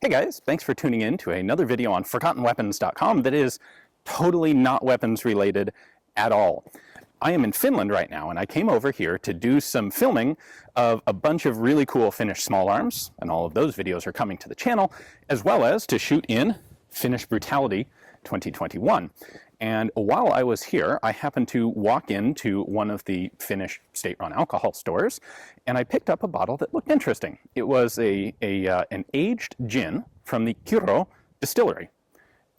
Hey guys, thanks for tuning in to another video on ForgottenWeapons.com that is totally not weapons related at all. I am in Finland right now, and I came over here to do some filming of a bunch of really cool Finnish small arms, and all of those videos are coming to the channel, as well as to shoot in Finnish Brutality 2021. And while I was here, I happened to walk into one of the Finnish state-run alcohol stores, and I picked up a bottle that looked interesting. It was an aged gin from the Kyrö Distillery,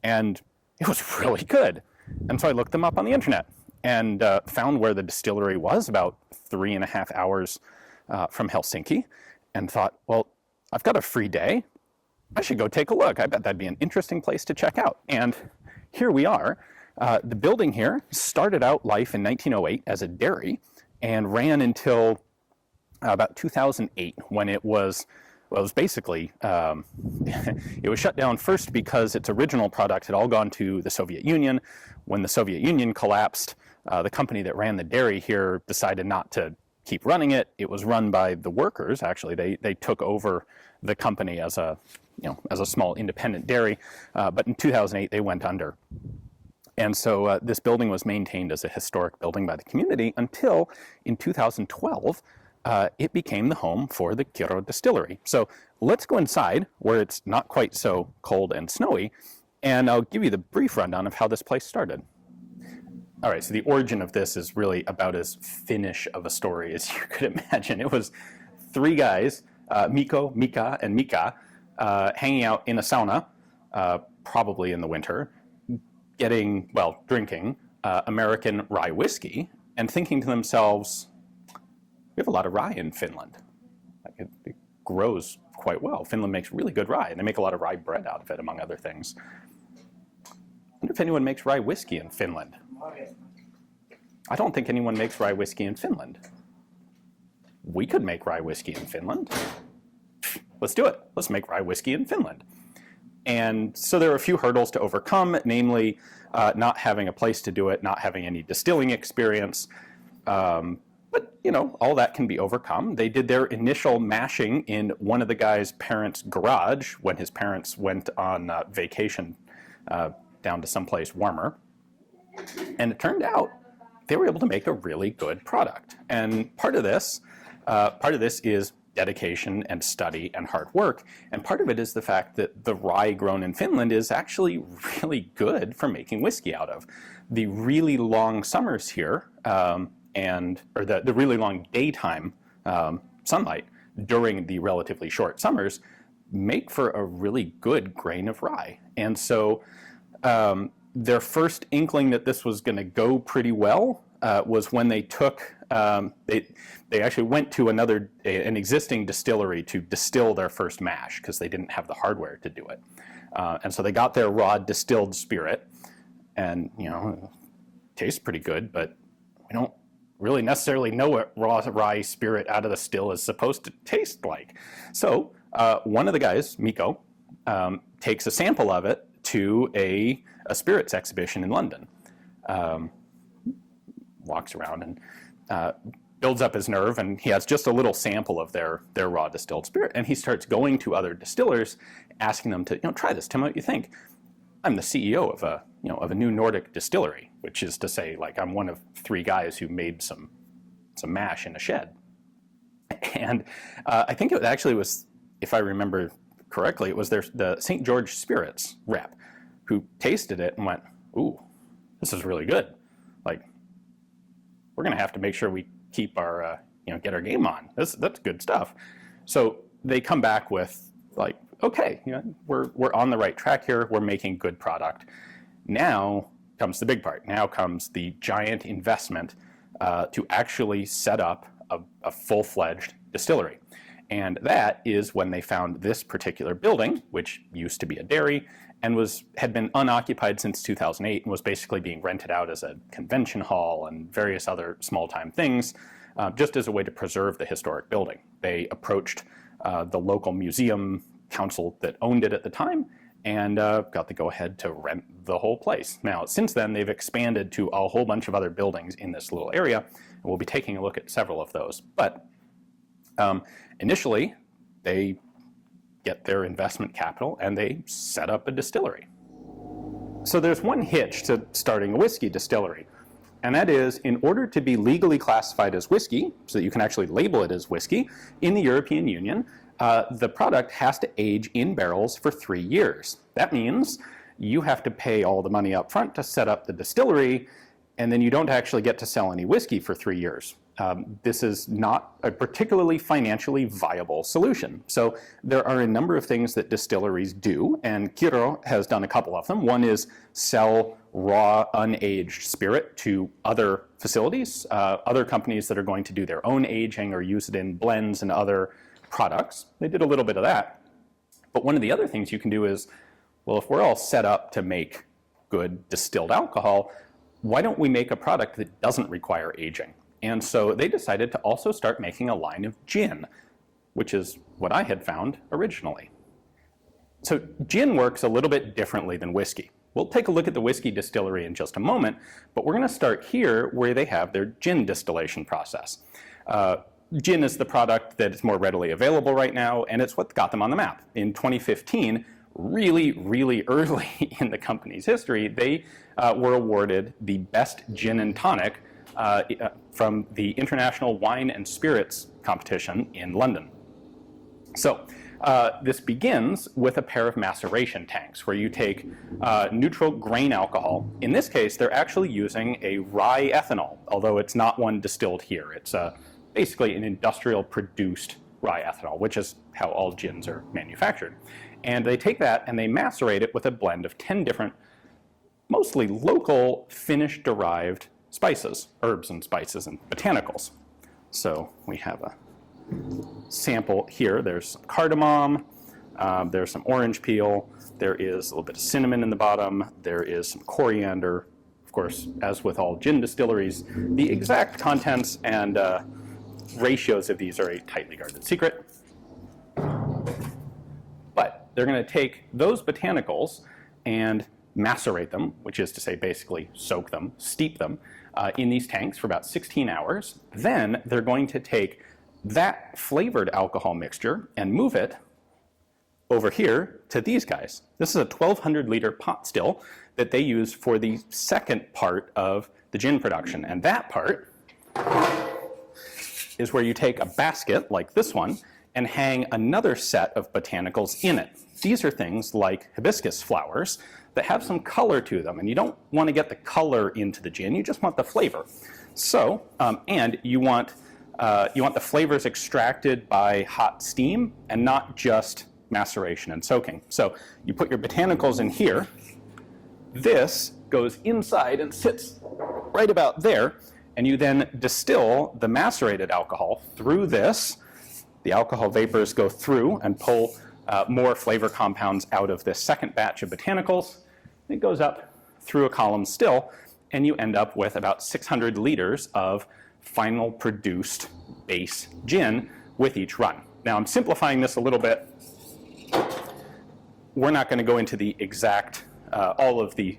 and it was really good. And so I looked them up on the internet and found where the distillery was, about 3.5 hours from Helsinki, and thought, well, I've got a free day. I should go take a look. I bet that'd be an interesting place to check out. And here we are. The building here started out life in 1908 as a dairy and ran until about 2008, when it was basically, it was shut down first because its original product had all gone to the Soviet Union. When the Soviet Union collapsed, the company that ran the dairy here decided not to keep running it. It was run by the workers, actually. They took over the company as a small independent dairy, but in 2008 they went under. And so this building was maintained as a historic building by the community until in 2012, it became the home for the Kyrö Distillery. So let's go inside where it's not quite so cold and snowy, and I'll give you the brief rundown of how this place started. All right, so the origin of this is really about as Finnish of a story as you could imagine. It was three guys, Mikko, Mika, and Mika, hanging out in a sauna, probably in the winter, drinking American rye whiskey, and thinking to themselves, we have a lot of rye in Finland. It grows quite well. Finland makes really good rye, and they make a lot of rye bread out of it, among other things. I wonder if anyone makes rye whiskey in Finland. I don't think anyone makes rye whiskey in Finland. We could make rye whiskey in Finland. Let's do it. Let's make rye whiskey in Finland. And so there are a few hurdles to overcome, namely not having a place to do it, not having any distilling experience. But, all that can be overcome. They did their initial mashing in one of the guy's parents' garage when his parents went on vacation down to someplace warmer. And it turned out they were able to make a really good product. And part of this is dedication and study and hard work. And part of it is the fact that the rye grown in Finland is actually really good for making whiskey out of. The really long summers here, the really long daytime sunlight during the relatively short summers make for a really good grain of rye. And so their first inkling that this was going to go pretty well was when they took, they actually went to an existing distillery to distill their first mash because they didn't have the hardware to do it. And so they got their raw distilled spirit, and it tastes pretty good, but we don't really necessarily know what raw rye spirit out of the still is supposed to taste like. So one of the guys, Mikko, takes a sample of it to a spirits exhibition in London. Walks around and builds up his nerve, and he has just a little sample of their raw distilled spirit, and he starts going to other distillers, asking them to try this, tell me what you think. I'm the CEO of a new Nordic distillery, which is to say, like, I'm one of three guys who made some mash in a shed. And I think it actually was, if I remember correctly, it was the St. George Spirits rep who tasted it and went, ooh, this is really good. Like, we're going to have to make sure we keep our, get our game on. That's good stuff. So they come back with, like, okay, we're on the right track here. We're making good product. Now comes the big part. Now comes the giant investment to actually set up a full-fledged distillery. And that is when they found this particular building, which used to be a dairy and had been unoccupied since 2008 and was basically being rented out as a convention hall and various other small-time things, just as a way to preserve the historic building. They approached the local museum council that owned it at the time and got the go-ahead to rent the whole place. Now, since then, they've expanded to a whole bunch of other buildings in this little area, and we'll be taking a look at several of those. But initially, they get their investment capital, and they set up a distillery. So there's one hitch to starting a whiskey distillery, and that is, in order to be legally classified as whiskey, so that you can actually label it as whiskey, in the European Union, the product has to age in barrels for 3 years. That means you have to pay all the money up front to set up the distillery, and then you don't actually get to sell any whiskey for 3 years. This is not a particularly financially viable solution. So there are a number of things that distilleries do, and Kyrö has done a couple of them. One is sell raw, unaged spirit to other facilities, other companies that are going to do their own aging or use it in blends and other products. They did a little bit of that. But one of the other things you can do is, well, if we're all set up to make good distilled alcohol, why don't we make a product that doesn't require aging? And so they decided to also start making a line of gin, which is what I had found originally. So gin works a little bit differently than whiskey. We'll take a look at the whiskey distillery in just a moment, but we're going to start here where they have their gin distillation process. Gin is the product that is more readily available right now, and it's what got them on the map. In 2015, really early in the company's history, they were awarded the best gin and tonic from the International Wine and Spirits competition in London. So this begins with a pair of maceration tanks where you take neutral grain alcohol. In this case, they're actually using a rye ethanol, although it's not one distilled here. It's basically an industrial produced rye ethanol, which is how all gins are manufactured. And they take that and they macerate it with a blend of 10 different, mostly local Finnish derived spices, herbs and spices and botanicals. So we have a sample here. There's some cardamom, there's some orange peel, there is a little bit of cinnamon in the bottom, there is some coriander. Of course, as with all gin distilleries, the exact contents and ratios of these are a tightly guarded secret. But they're going to take those botanicals and macerate them, which is to say basically soak them, steep them, in these tanks for about 16 hours. Then they're going to take that flavored alcohol mixture and move it over here to these guys. This is a 1,200 liter pot still that they use for the second part of the gin production. And that part is where you take a basket like this one and hang another set of botanicals in it. These are things like hibiscus flowers that have some color to them, and you don't want to get the color into the gin, you just want the flavor. So, and you want the flavors extracted by hot steam and not just maceration and soaking. So you put your botanicals in here, this goes inside and sits right about there, and you then distill the macerated alcohol through this. The alcohol vapors go through and pull more flavor compounds out of this second batch of botanicals. It goes up through a column still, and you end up with about 600 liters of final produced base gin with each run. Now I'm simplifying this a little bit. We're not going to go into the exact, all of the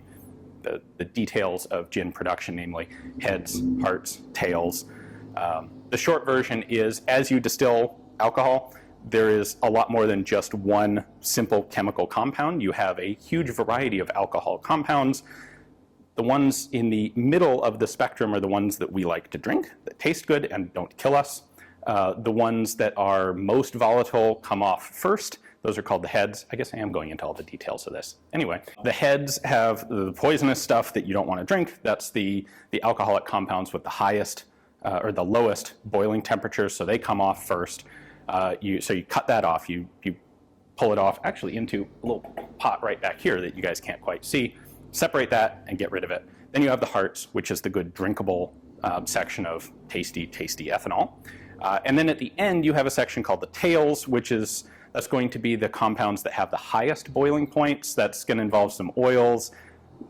details of gin production, namely heads, hearts, tails. The short version is, as you distill alcohol, there is a lot more than just one simple chemical compound. You have a huge variety of alcohol compounds. The ones in the middle of the spectrum are the ones that we like to drink, that taste good and don't kill us. The ones that are most volatile come off first. Those are called the heads. I guess I am going into all the details of this. Anyway, the heads have the poisonous stuff that you don't want to drink. That's the alcoholic compounds with the highest or the lowest boiling temperatures, so they come off first. So you cut that off, you pull it off actually into a little pot right back here that you guys can't quite see, separate that and get rid of it. Then you have the hearts, which is the good drinkable section of tasty ethanol. And then at the end you have a section called the tails, that's going to be the compounds that have the highest boiling points. That's going to involve some oils.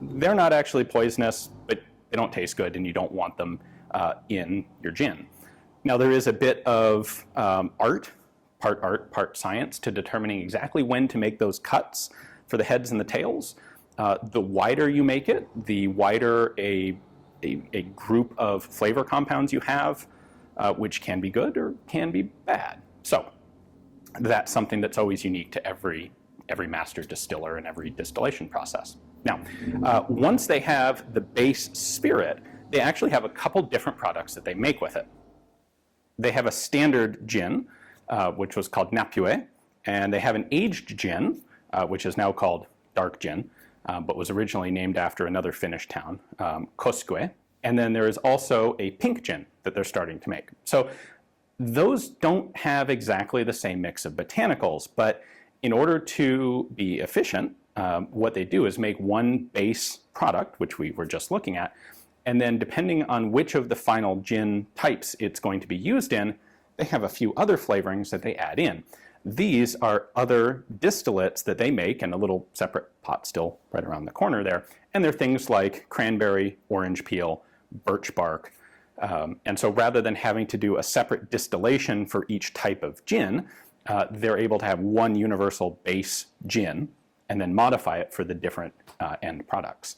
They're not actually poisonous, but they don't taste good and you don't want them in your gin. Now there is a bit of art, part science, to determining exactly when to make those cuts for the heads and the tails. The wider you make it, the wider a group of flavor compounds you have, which can be good or can be bad. So that's something that's always unique to every master distiller and every distillation process. Now, once they have the base spirit, they actually have a couple different products that they make with it. They have a standard gin, which was called Napue, and they have an aged gin, which is now called dark gin, but was originally named after another Finnish town, Koskue. And then there is also a pink gin that they're starting to make. So those don't have exactly the same mix of botanicals, but in order to be efficient, what they do is make one base product, which we were just looking at, and then depending on which of the final gin types it's going to be used in, they have a few other flavorings that they add in. These are other distillates that they make in a little separate pot still right around the corner there, and they're things like cranberry, orange peel, birch bark, and so rather than having to do a separate distillation for each type of gin, they're able to have one universal base gin and then modify it for the different end products.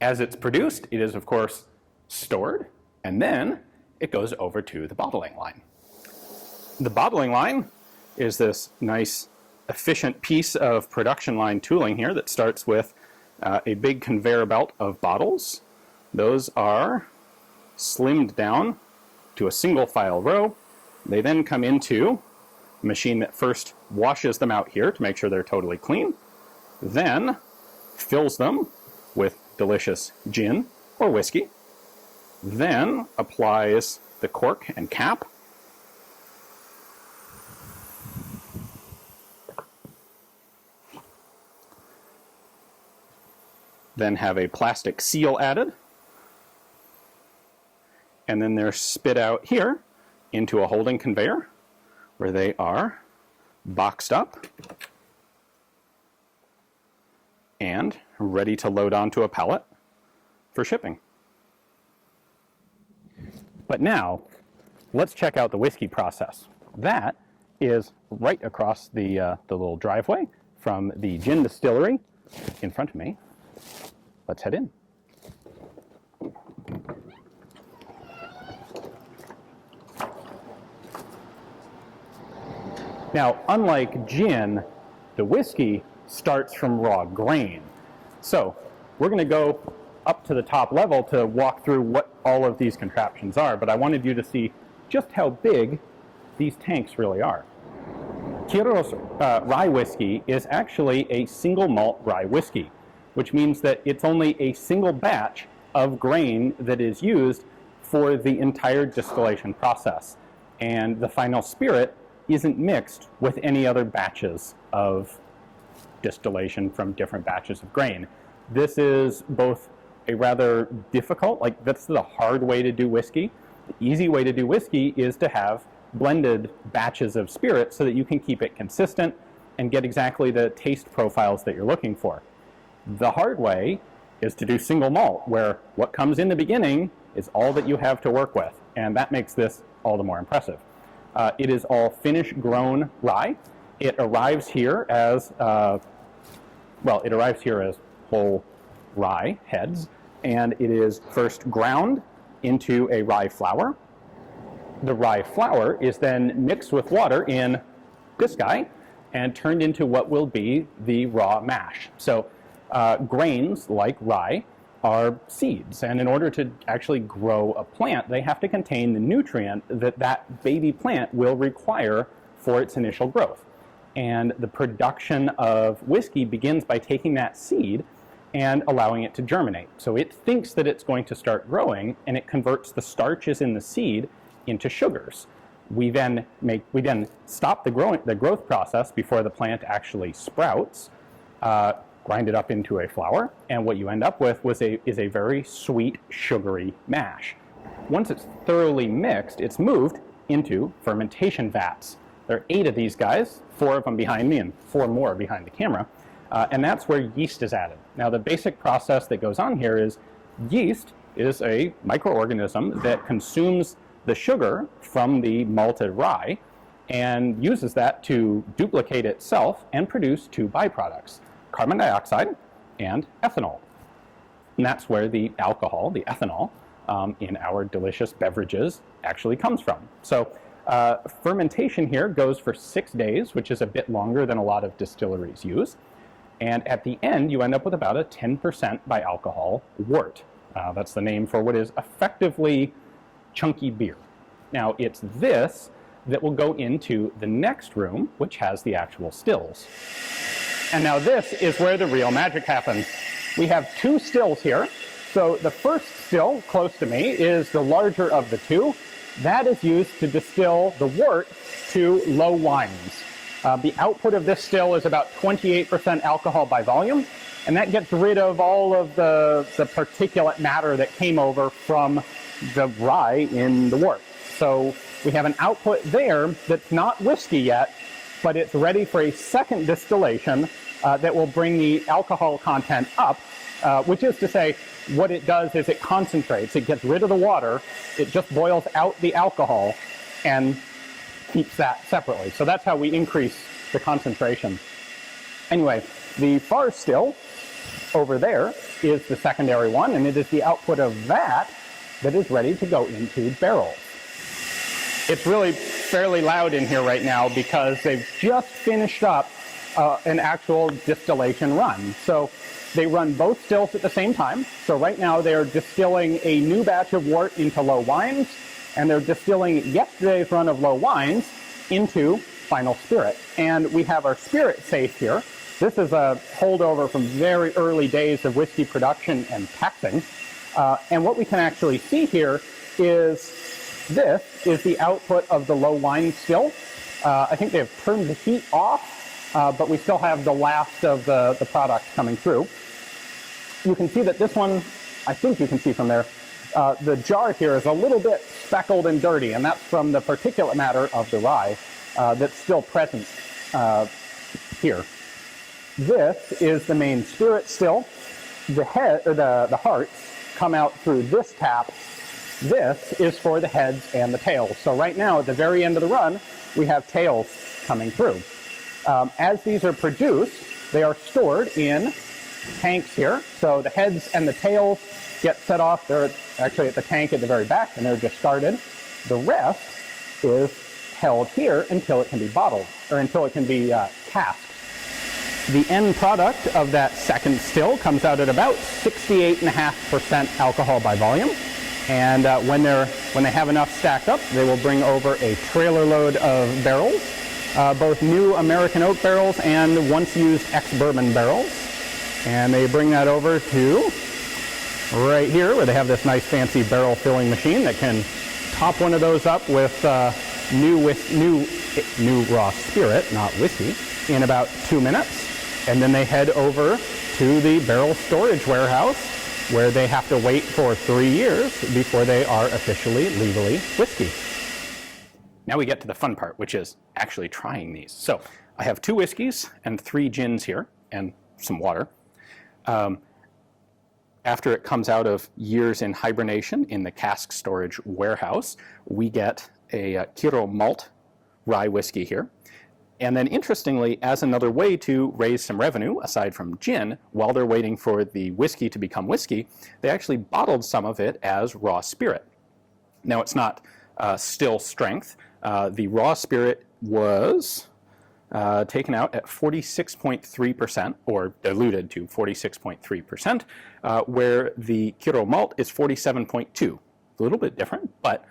As it's produced, it is of course stored, and then it goes over to the bottling line. The bottling line is this nice, efficient piece of production line tooling here that starts with a big conveyor belt of bottles. Those are slimmed down to a single file row. They then come into a machine that first washes them out here to make sure they're totally clean, then fills them with delicious gin or whiskey, then applies the cork and cap, then have a plastic seal added, and then they're spit out here into a holding conveyor where they are boxed up and ready to load onto a pallet for shipping. But now, let's check out the whiskey process. That is right across the little driveway from the gin distillery in front of me. Let's head in. Now, unlike gin, the whiskey starts from raw grain. So we're going to go up to the top level to walk through what all of these contraptions are, but I wanted you to see just how big these tanks really are. Kyrö's rye whiskey is actually a single malt rye whiskey, which means that it's only a single batch of grain that is used for the entire distillation process. And the final spirit isn't mixed with any other batches of distillation from different batches of grain. This is both a rather difficult, like that's the hard way to do whiskey. The easy way to do whiskey is to have blended batches of spirit so that you can keep it consistent and get exactly the taste profiles that you're looking for. The hard way is to do single malt, where what comes in the beginning is all that you have to work with, and that makes this all the more impressive. It is all Finnish grown rye. It arrives here as whole rye heads, and it is first ground into a rye flour. The rye flour is then mixed with water in this guy and turned into what will be the raw mash. So grains like rye are seeds, and in order to actually grow a plant, they have to contain the nutrient that that baby plant will require for its initial growth. And the production of whiskey begins by taking that seed and allowing it to germinate. So it thinks that it's going to start growing, and it converts the starches in the seed into sugars. We then stop the growth process before the plant actually sprouts, grind it up into a flour, and what you end up with is a very sweet, sugary mash. Once it's thoroughly mixed, it's moved into fermentation vats. There are 8 of these guys, 4 of them behind me and 4 more behind the camera, and that's where yeast is added. Now, the basic process that goes on here is yeast is a microorganism that consumes the sugar from the malted rye and uses that to duplicate itself and produce 2 byproducts, carbon dioxide and ethanol. And that's where the alcohol, the ethanol, in our delicious beverages actually comes from. So Fermentation here goes for 6 days, which is a bit longer than a lot of distilleries use. And at the end, you end up with about a 10% by alcohol wort. That's the name for what is effectively chunky beer. Now, it's this that will go into the next room, which has the actual stills. And now this is where the real magic happens. We have 2 stills here. So the first still, close to me, is the larger of the 2. That is used to distill the wort to low wines. The output of this still is about 28% alcohol by volume, and that gets rid of all of the particulate matter that came over from the rye in the wort. So we have an output there that's not whiskey yet, but it's ready for a second distillation that will bring the alcohol content up, which is to say, what it does is it concentrates, it gets rid of the water, it just boils out the alcohol and keeps that separately. So that's how we increase the concentration. Anyway, the far still over there is the secondary one, and it is the output of that that is ready to go into barrels. It's really fairly loud in here right now because they've just finished up an actual distillation run. So they run both stills at the same time. So right now they're distilling a new batch of wort into low wines, and they're distilling yesterday's run of low wines into final spirit. And we have our spirit safe here. This is a holdover from very early days of whiskey production and taxing. And what we can actually see here is this is the output of the low wine still. I think they've turned the heat off, but we still have the last of the product coming through. You can see that this one, I think you can see from there, the jar here is a little bit speckled and dirty, and that's from the particulate matter of the rye that's still present here. This is the main spirit still. The head, or the hearts, come out through this tap. This is for the heads and the tails. So right now, at the very end of the run, we have tails coming through. As these are produced, they are stored in tanks here. So the heads and the tails get set off. They're actually at the tank at the very back, and they're discarded. The rest is held here until it can be bottled, or until it can be casked. The end product of that second still comes out at about 68.5% alcohol by volume. And when they have enough stacked up, they will bring over a trailer load of barrels, both new American oak barrels and once used ex-bourbon barrels. And they bring that over to right here, where they have this nice fancy barrel filling machine that can top one of those up with new raw spirit, not whiskey, in about 2 minutes. And then they head over to the barrel storage warehouse, where they have to wait for 3 years before they are officially legally whiskey. Now we get to the fun part, which is actually trying these. So I have 2 whiskeys and 3 gins here, and some water. After it comes out of years in hibernation in the cask storage warehouse, we get a Kyrö malt rye whiskey here. And then interestingly, as another way to raise some revenue, aside from gin, while they're waiting for the whiskey to become whiskey, they actually bottled some of it as raw spirit. Now it's not still strength. The raw spirit was taken out at 46.3%, or diluted to 46.3%, where the Kyrö malt is 47.2. A little bit different, but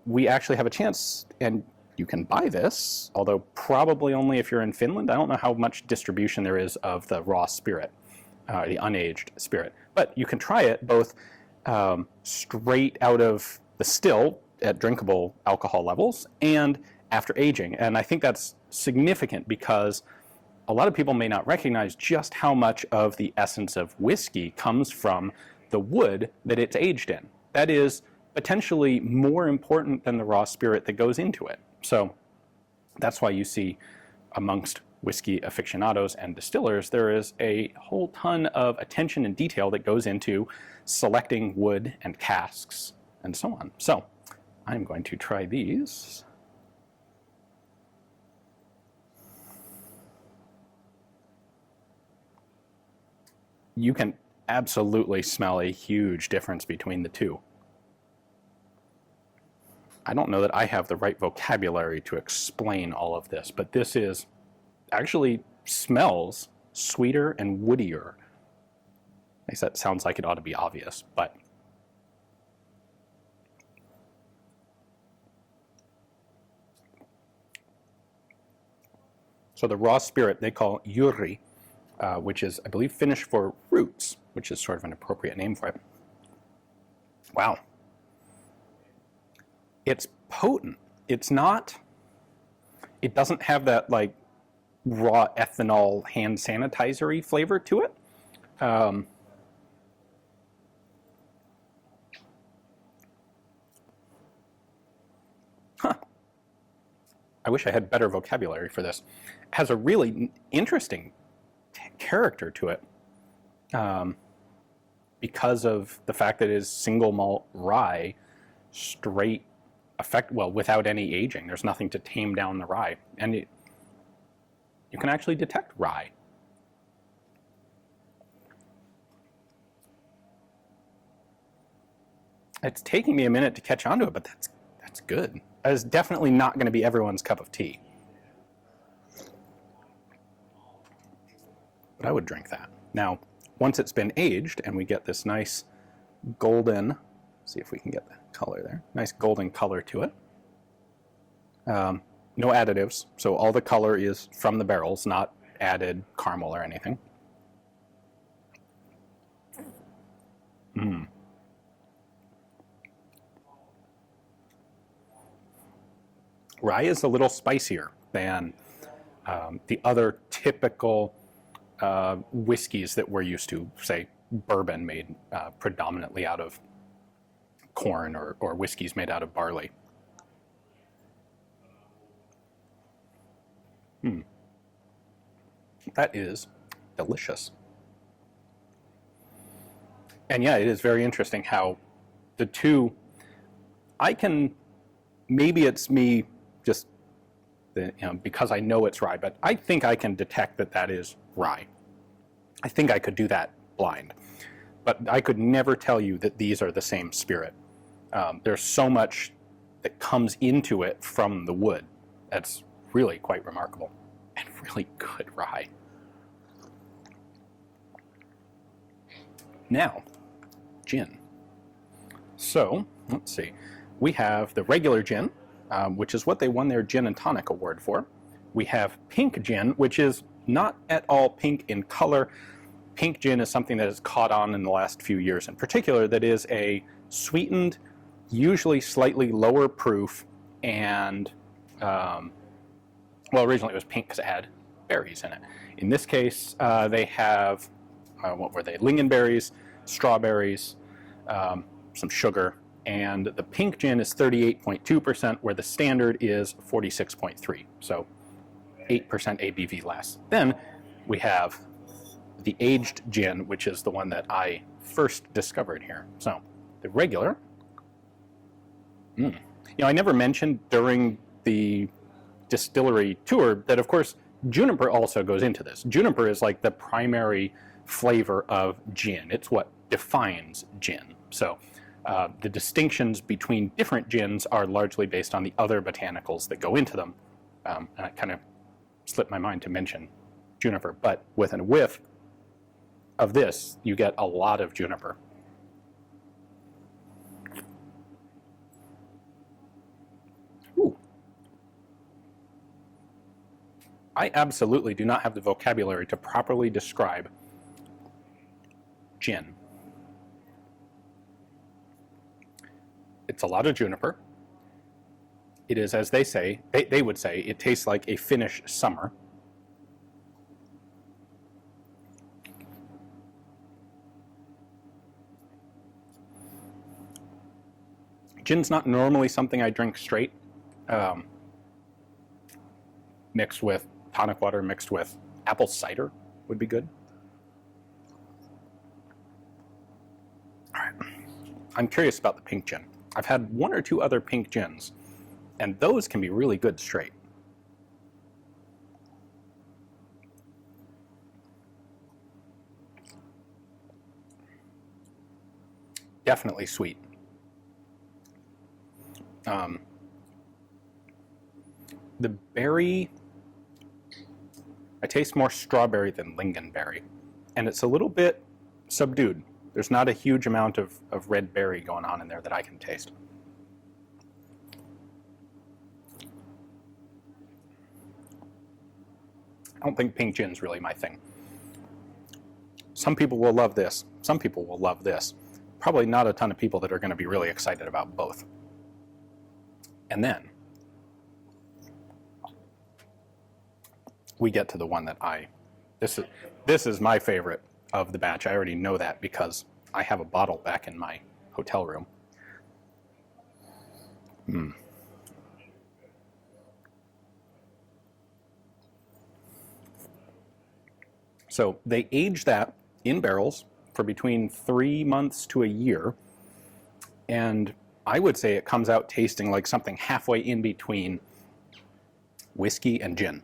we actually have a chance, and you can buy this, although probably only if you're in Finland. I don't know how much distribution there is of the raw spirit, the unaged spirit. But you can try it both straight out of the still at drinkable alcohol levels and after aging. And I think that's significant because a lot of people may not recognize just how much of the essence of whiskey comes from the wood that it's aged in. That is potentially more important than the raw spirit that goes into it. So that's why you see amongst whiskey aficionados and distillers, there is a whole ton of attention and detail that goes into selecting wood and casks and so on. So I'm going to try these. You can absolutely smell a huge difference between the two. I don't know that I have the right vocabulary to explain all of this, but this is actually smells sweeter and woodier. I guess that sounds like it ought to be obvious, but so the raw spirit they call jyri, which is, I believe, Finnish for roots, which is sort of an appropriate name for it. Wow. It's potent. It's not, it doesn't have that like raw ethanol hand sanitizer-y flavor to it. I wish I had better vocabulary for this. It has a really interesting character to it because of the fact that it is single malt rye, straight without any aging. There's nothing to tame down the rye, and you can actually detect rye. It's taking me a minute to catch on to it, but that's good. It's definitely not going to be everyone's cup of tea. But I would drink that. Now, once it's been aged and we get this nice golden, see if we can get the color there, nice golden color to it. No additives, so all the color is from the barrels, not added caramel or anything. Rye is a little spicier than the other typical whiskeys that we're used to, say bourbon made predominantly out of corn or whiskeys made out of barley. That is delicious. And yeah, it is very interesting how the two, maybe it's me just, because I know it's rye, but I think I can detect that is rye. I think I could do that blind, but I could never tell you that these are the same spirit. There's so much that comes into it from the wood. That's really quite remarkable and really good rye. Now, gin. So, let's see. We have the regular gin, which is what they won their Gin and Tonic Award for. We have pink gin, which is not at all pink in color. Pink gin is something that has caught on in the last few years in particular, that is a sweetened, usually slightly lower proof, and, originally it was pink because it had berries in it. In this case, they have, what were they, lingonberries, strawberries, some sugar, and the pink gin is 38.2%, where the standard is 46.3%, so 8% ABV less. Then we have the aged gin, which is the one that I first discovered here. So the regular, I never mentioned during the distillery tour that, of course, juniper also goes into this. Juniper is like the primary flavor of gin. It's what defines gin. So the distinctions between different gins are largely based on the other botanicals that go into them. And it kind of slipped my mind to mention juniper, but with a whiff of this, you get a lot of juniper. Ooh. I absolutely do not have the vocabulary to properly describe gin. It's a lot of juniper. It is, as they say, they would say, it tastes like a Finnish summer. Gin's not normally something I drink straight. Mixed with tonic water, mixed with apple cider would be good. All right. I'm curious about the pink gin. I've had one or two other pink gins, and those can be really good straight. Definitely sweet. The berry, I taste more strawberry than lingonberry, and it's a little bit subdued. There's not a huge amount of red berry going on in there that I can taste. I don't think pink gin's really my thing. Some people will love this. Some people will love this. Probably not a ton of people that are going to be really excited about both. And then we get to the one that this is my favorite of the batch. I already know that because I have a bottle back in my hotel room. So they age that in barrels for between 3 months to a year, and I would say it comes out tasting like something halfway in between whiskey and gin.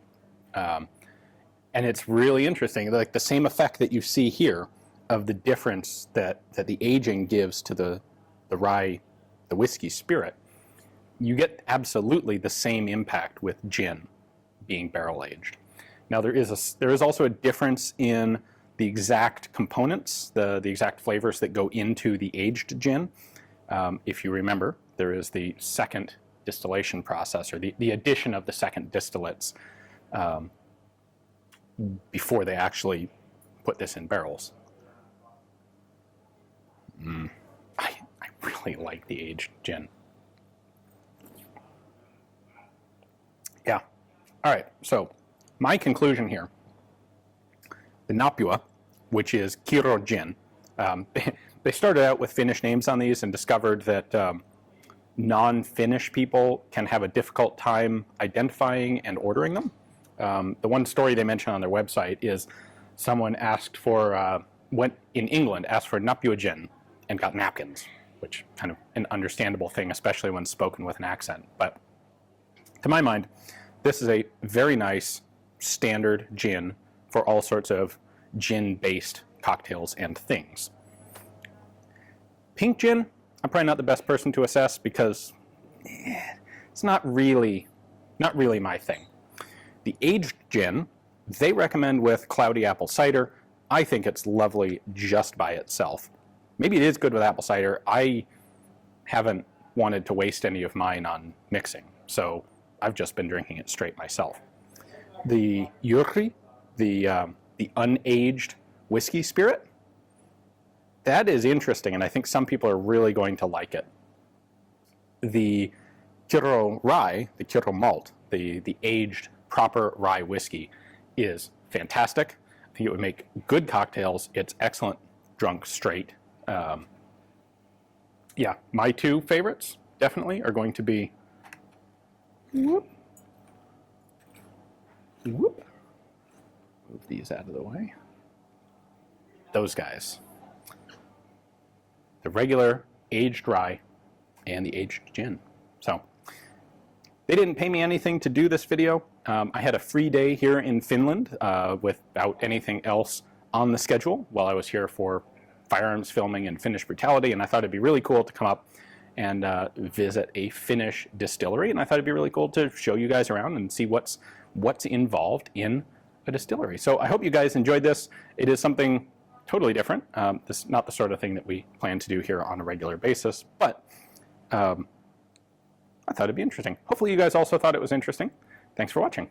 And it's really interesting, like the same effect that you see here of the difference that the aging gives to the rye, the whiskey spirit. You get absolutely the same impact with gin being barrel aged. Now there is also a difference in the exact components, the exact flavors that go into the aged gin. If you remember, there is the second distillation process, or the addition of the second distillates before they actually put this in barrels. I really like the aged gin. Yeah. All right, so my conclusion here, the Napua, which is Kyrö gin, they started out with Finnish names on these and discovered that non-Finnish people can have a difficult time identifying and ordering them. The one story they mention on their website is someone asked for, went in England, asked for Napua gin and got napkins, which kind of an understandable thing, especially when spoken with an accent. But to my mind, this is a very nice standard gin for all sorts of gin-based cocktails and things. Pink gin, I'm probably not the best person to assess because it's not really my thing. The aged gin, they recommend with cloudy apple cider. I think it's lovely just by itself. Maybe it is good with apple cider. I haven't wanted to waste any of mine on mixing, so I've just been drinking it straight myself. The Isokyrö, the unaged whiskey spirit, that is interesting, and I think some people are really going to like it. The Kyrö rye, the Kyrö malt, the aged proper rye whiskey is fantastic. I think it would make good cocktails. It's excellent drunk straight. Yeah, my two favorites definitely are going to be move these out of the way. Those guys. The regular aged rye and the aged gin. So they didn't pay me anything to do this video. I had a free day here in Finland without anything else on the schedule while I was here for firearms filming and Finnish Brutality, and I thought it'd be really cool to come up and visit a Finnish distillery, and I thought it'd be really cool to show you guys around and see what's involved in a distillery. So I hope you guys enjoyed this. It is something totally different. This is not the sort of thing that we plan to do here on a regular basis, but I thought it'd be interesting. Hopefully you guys also thought it was interesting. Thanks for watching.